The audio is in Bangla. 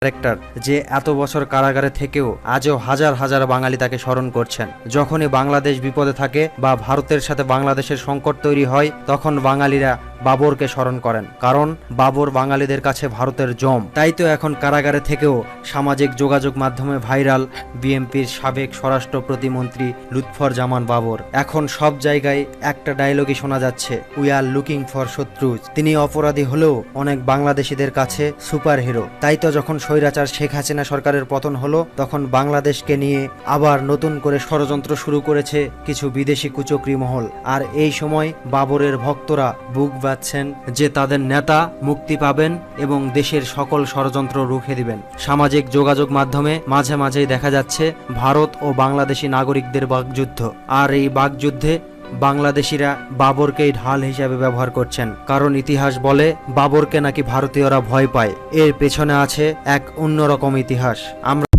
ক্যারেক্টার, যে এত বছর কারাগারে থেকেও আজও হাজার হাজার বাঙালি তাকে স্মরণ করছেন। যখনই বাংলাদেশ বিপদে থাকে বা ভারতের সাথে বাংলাদেশের সংকট তৈরি হয়, তখন বাঙালিরা বাবরকে স্মরণ করেন, কারণ বাবর বাঙালিদের কাছে ভারতের জম। তাই তো এখন কারাগারে থেকেও সামাজিক যোগাযোগ মাধ্যমে ভাইরাল বিএনপির সাবেক স্বরাষ্ট্র প্রতিমন্ত্রী লুৎফর জামান বাবর। এখন সব জায়গায় একটা ডায়লগই শোনা যাচ্ছে, উই আর লুকিং ফর শত্রুজ। তিনি অপরাধী হলেও অনেক বাংলাদেশিদের কাছে সুপার হিরো। তাই তো যখন স্বৈরাচার শেখ হাসিনা সরকারের পতন হলো, তখন বাংলাদেশকে নিয়ে আবার নতুন করে ষড়যন্ত্র শুরু করেছে কিছু বিদেশি কুচক্রী মহল। আর এই সময় বাবরের ভক্তরা বুক বাঁধছেন যে তাদের নেতা মুক্তি পাবেন এবং দেশের সকল ষড়যন্ত্র রুখে দিবেন। সামাজিক যোগাযোগ মাধ্যমে মাঝে মাঝেই দেখা যাচ্ছে ভারত ও বাংলাদেশি নাগরিকদের বাকযুদ্ধ। আর এই বাকযুদ্ধে বাংলাদেশিরা বাবরকেই ঢাল হিসাবে ব্যবহার করছেন, কারণ ইতিহাস বলে বাবরকে নাকি ভারতীয়রা ভয় পায়। এর পেছনে আছে এক অন্যরকম ইতিহাস। আমরা